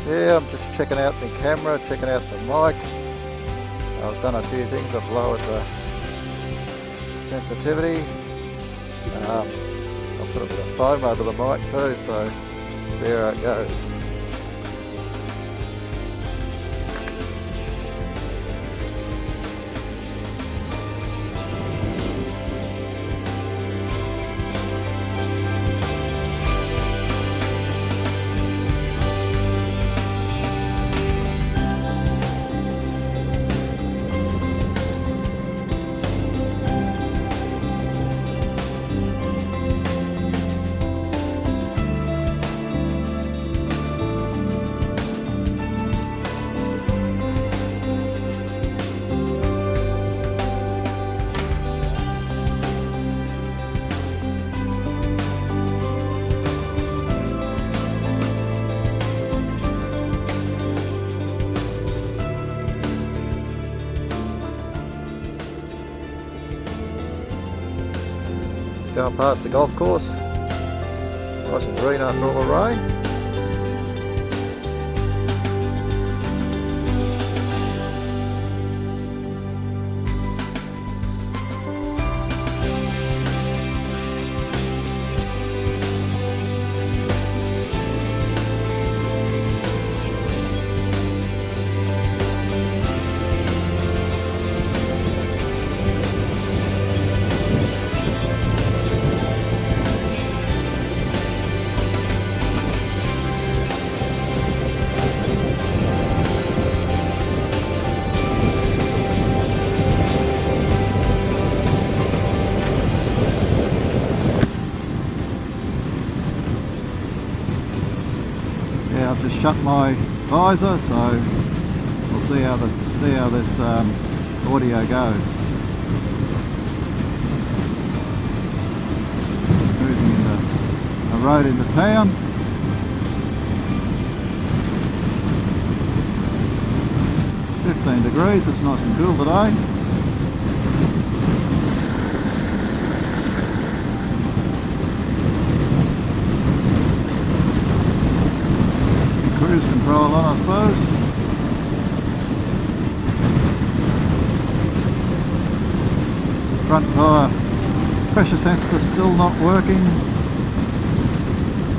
Yeah, I'm just checking out my camera, checking out the mic. I've done a few things. I've lowered the sensitivity. I'll put a bit of foam over the mic too, so see how it goes. Going past the golf course, nice and green after all the rain. Yeah, I've just shut my visor, so we'll see how this audio goes. Just cruising into a road into town. (15 degrees). It's nice and cool today. Cruise control on, I suppose. Front tyre pressure sensor still not working.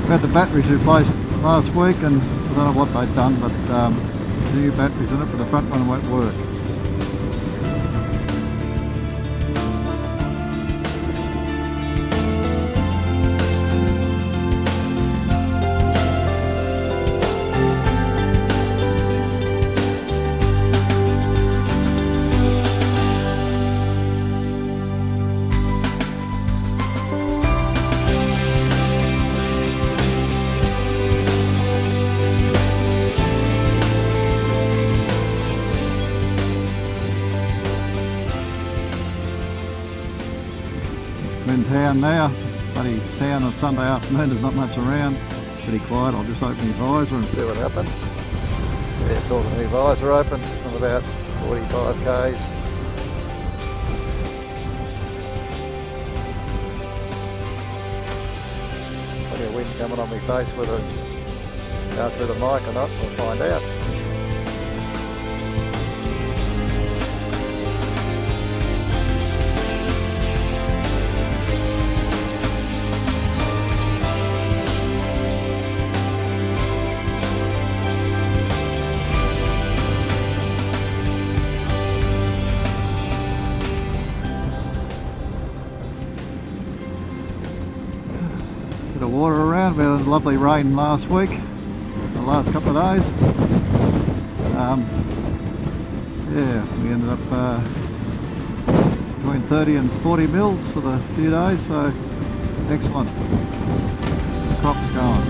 We had the batteries replaced last week and I don't know what they've done, but there's new batteries in it, but the front one won't work. We're in town now. Bloody town on Sunday afternoon, there's not much around. Pretty quiet. I'll just open my visor and see what happens. Yeah, talking to my visor opens on about 45 k's. Plenty of wind coming on my face, whether it's going through the mic or not, we'll find out. Bit of water around. We had a lovely rain last week, the last couple of days. Yeah, we ended up between 30 and 40 mils for the few days, so excellent. The crop's going.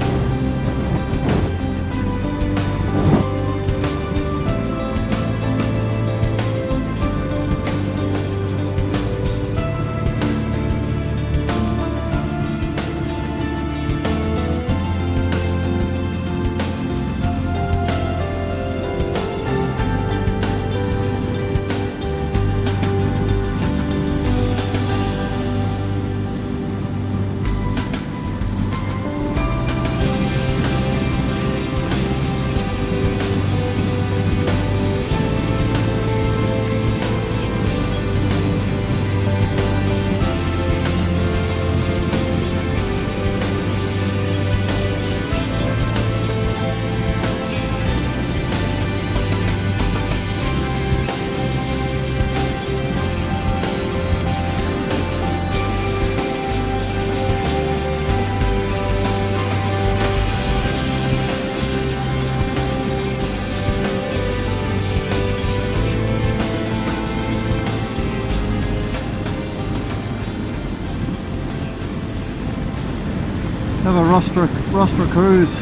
Have a Rostra Cruise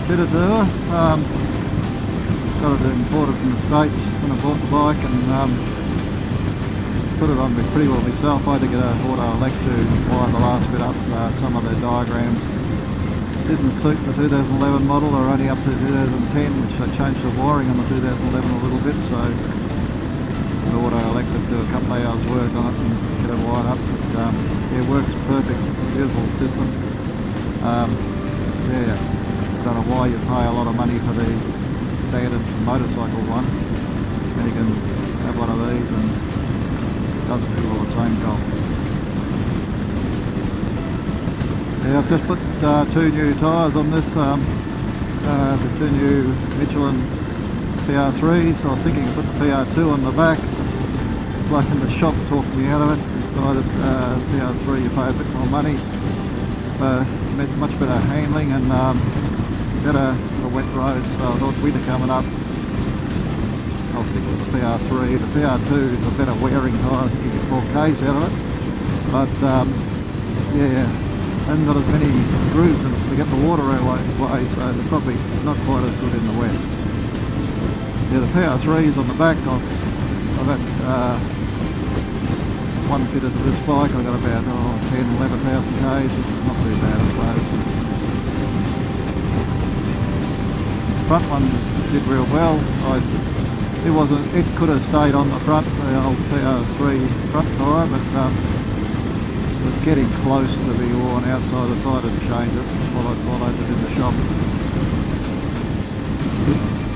bit of tour. Got it imported from the States when I bought the bike, and put it on me pretty well myself. I had to get an auto elect to wire the last bit up. Some of the diagrams didn't suit the 2011 model, or only up to 2010, which I changed the wiring on the 2011 a little bit, so an auto elect to do a couple of hours work on it and get it wired up. But yeah, it works perfect, beautiful system. Yeah, I don't know why you pay a lot of money for the standard motorcycle one when you can have one of these and it does pretty well the same job. Yeah, I've just put 2 new tyres on this, the 2 new Michelin PR3s. I was thinking to put the PR2 on the back. The bloke in the shop talked me out of it. Decided PR3 you pay a bit more money, much better handling and better for wet roads. So I thought winter coming up, I'll stick with the PR3. The PR2 is a better wearing tyre. I think you get more Ks out of it, but yeah, haven't got as many grooves in it to get the water away, so they're probably not quite as good in the wet. Yeah, the PR3s on the back, I've had one fitted to this bike. I got about 10,000-11,000 Ks, which is not too bad, I suppose. Front one did real well. It could have stayed on the front, the old PR3 front tyre, but it was getting close to be worn out, so I decided to change it while I did it in the shop.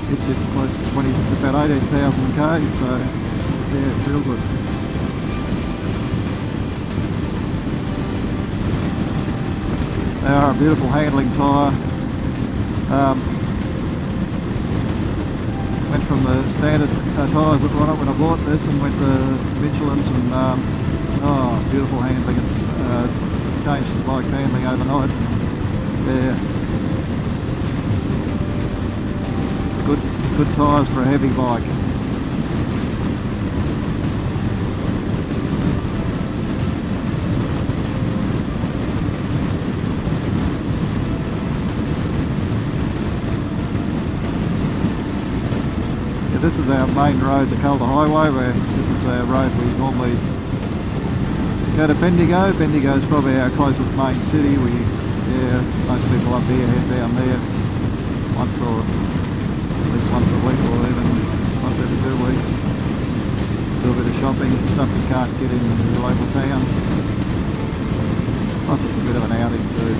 It did close to about 18,000 Ks, so yeah, real good. They are a beautiful handling tyre. Went from the standard tyres that were on it when I bought this and went to Michelin's, and beautiful handling. Changed the bike's handling overnight. Yeah. Good tyres for a heavy bike. This is our main road, the Calder Highway, where this is our road we normally go to Bendigo. Bendigo is probably our closest main city. Most people up here head down there at least once a week, or even once every 2 weeks. Do a bit of shopping, stuff you can't get in the local towns. Plus it's a bit of an outing too.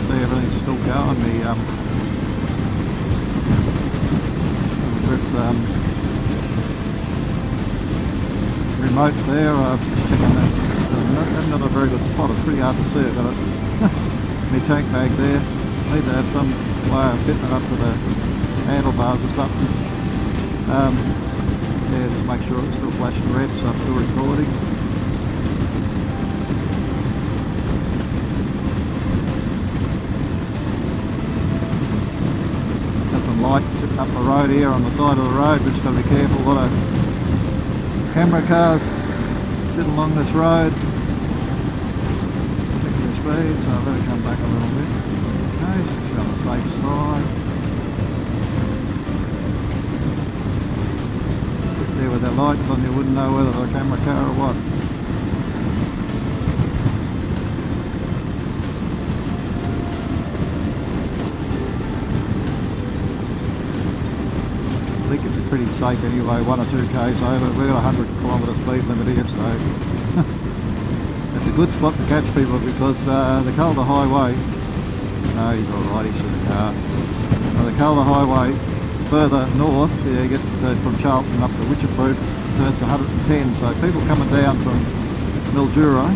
See everything's still going. The remote there, I was just checking that. Not a very good spot. It's pretty hard to see. I've got my tank bag there. Need to have some way of fitting it up to the handlebars or something. Yeah, just make sure it's still flashing red, so I'm still recording. Lights sitting up the road here on the side of the road, which got to be careful. A lot of camera cars sit along this road. Checking their speed, so I better come back a little bit. Okay, so just on the safe side. Sit there with their lights on, you wouldn't know whether they're a camera car or what. I think it'd be pretty safe anyway, 1 or 2 k's over. We've got a 100km speed limit here, so it's a good spot to catch people, because the Calder Highway, no, he's alright, he's in the car. The Calder Highway further north, you get from Charlton up to Witcherproof, turns to 110, so people coming down from Mildura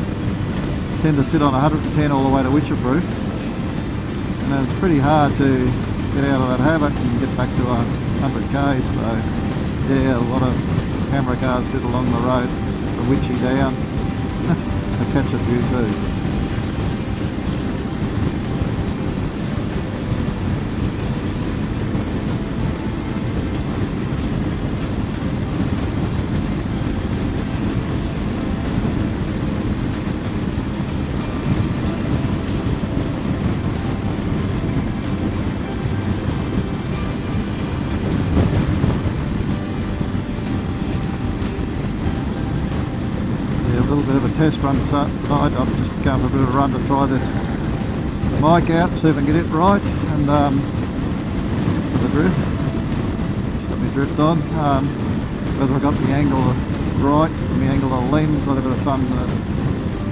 tend to sit on 110 all the way to Witcherproof, and it's pretty hard to get out of that habit and get back to 100k. So yeah, a lot of camera cars sit along the road, the witchy down. I catch a few too. Test run tonight. I'm just going for a bit of a run to try this mic out, see if I can get it right, and for the drift. Just got my drift on. Whether I got the angle right, the angle of the lens, I had a bit of fun the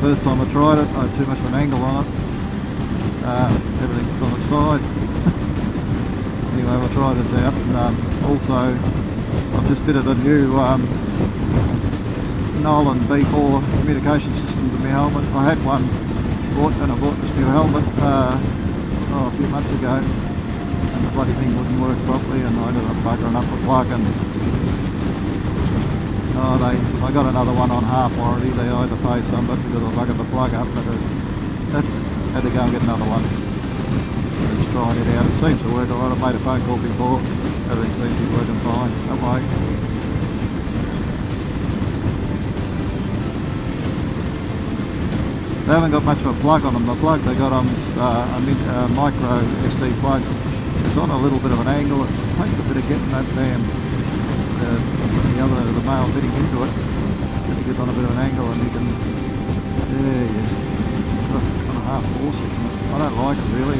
first time I tried it. I had too much of an angle on it. Everything was on its side. Anyway, I'll try this out. And also, I've just fitted a new Nolan B4 communication system to my helmet. I had one bought and I bought this new helmet a few months ago, and the bloody thing wouldn't work properly, and I ended up buggering up the plug, and I got another one on half warranty. They had to pay some, but because I buggered the plug up, but had to go and get another one. Just trying it out. It seems to work alright. I've made a phone call before. Everything seems to be working fine. That way. They haven't got much of a plug on them. The plug they got on is a micro SD plug. It's on a little bit of an angle. It takes a bit of getting that damn the male fitting into it. Got to get on a bit of an angle, and you can kind of half force it. I don't like it really.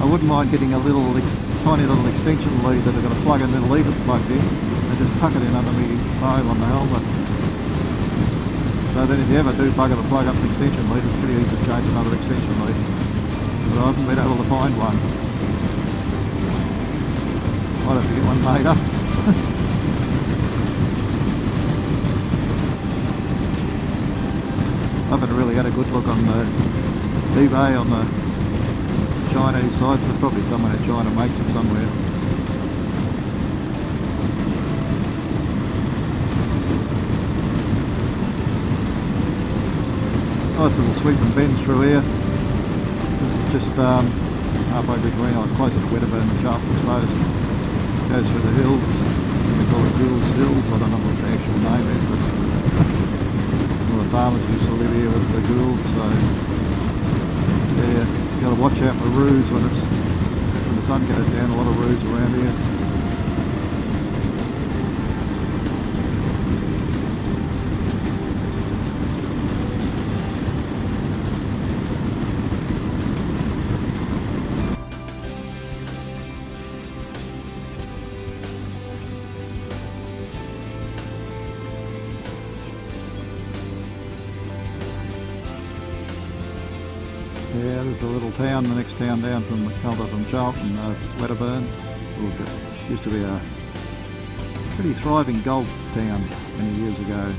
I wouldn't mind getting a little tiny little extension lead that I've got to plug in and leave it plugged in, and just tuck it in under my foam on the helmet. So then if you ever do bugger the plug up the extension lead, it's pretty easy to change another extension lead. But I haven't been able to find one. Might have to get one made up. I haven't really had a good look on the eBay on the Chinese sites. There's probably someone in China makes them somewhere. Nice little sweep and bends through here. This is just halfway between, I was closer to Wedderburn and Charlton, I suppose. Goes through the hills. We call it Gould's Hills. I don't know what the actual name is, but one of the farmers who used to live here was the Goulds, so yeah, you got to watch out for roos when the sun goes down. A lot of roos around here. Yeah, there's a little town, the next town down from Charlton, Wedderburn. Used to be a pretty thriving gold town many years ago.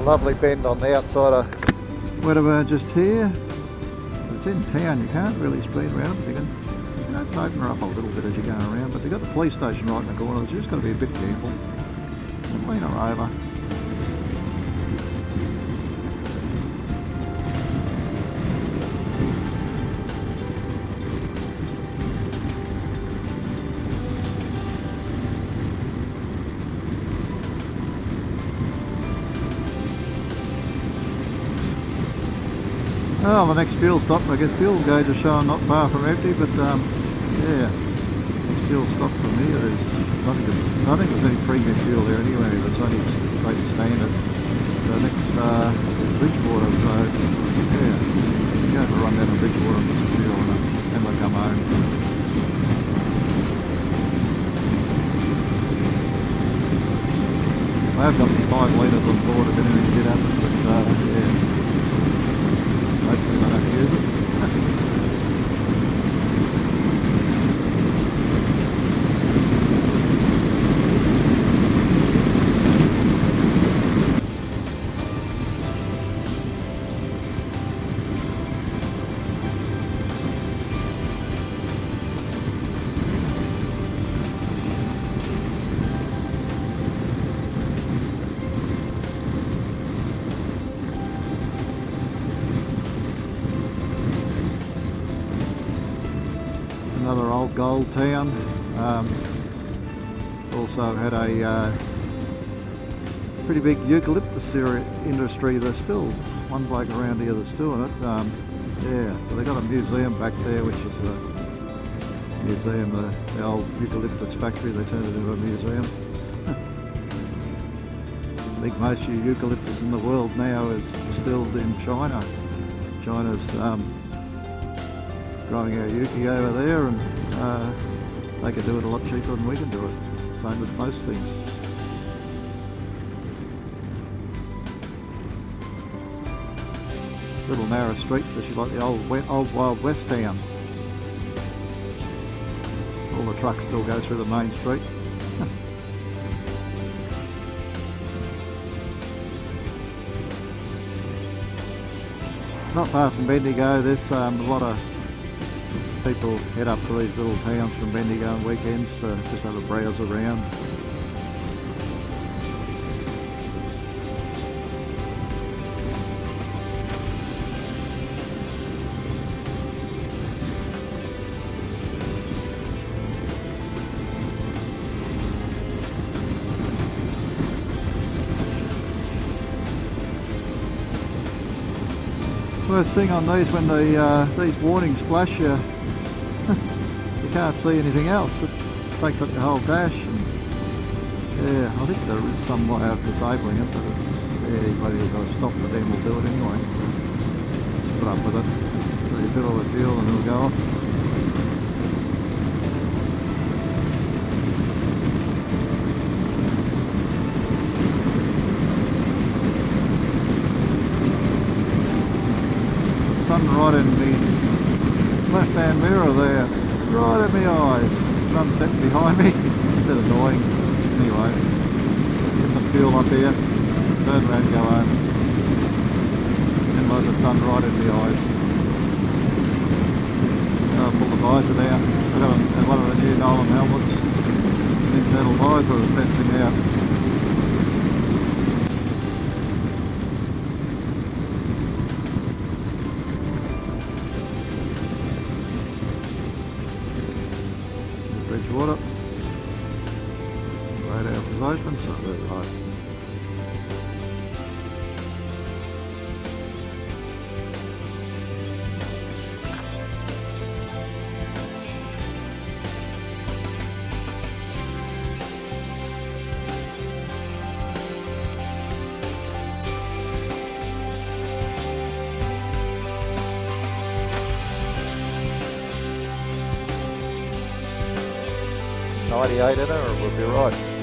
Lovely bend on the outside of Wedderburn just here. It's in town, you can't really speed around it, but you can open her up a little bit as you're going around, but they've got the police station right in the corner, so you just got to be a bit careful and lean her over. Well, the next fuel stop, I guess fuel gauge is showing not far from empty, but yeah, next fuel stop from here is, I don't think there's any premium fuel there anyway, there's only straight standard. So next is Bridgewater, so yeah, we're going to run down to Bridgewater and put some fuel in it, and we'll come home. I have got 5 litres on board if anything did happen, but yeah, hopefully I don't use it. Another old gold town. Also had a pretty big eucalyptus industry. There's still one bloke around here that's doing it. Yeah, so they got a museum back there, which is a museum, the old eucalyptus factory. They turned it into a museum. I think most eucalyptus in the world now is distilled in China. China's growing our Yuki over there, and they can do it a lot cheaper than we can do it. Same with most things. Little narrow street, this is like the old Wild West town. All the trucks still go through the main street. Not far from Bendigo, there's a lot of people head up to these little towns from Bendigo on weekends to just have a browse around. Worst thing on these, when these warnings flash you, you can't see anything else. It takes up your whole dash. And yeah, I think there is some way of disabling it, but it's, yeah, anybody who's got to stop the damn will do it anyway. Just put up with it. So you fill all the fuel and it'll go off. Sun right in the left hand mirror there, it's right in my eyes. Sunset behind me, a bit annoying. Anyway, get some fuel up here, turn around and go home. And let the sun right in my eyes. I'll pull the visor down. I've got one of the new Nolan helmets, an internal visor that's messing out. Bridgewater. The roadhouse is open, so very right. .98 in it, or we'll be right.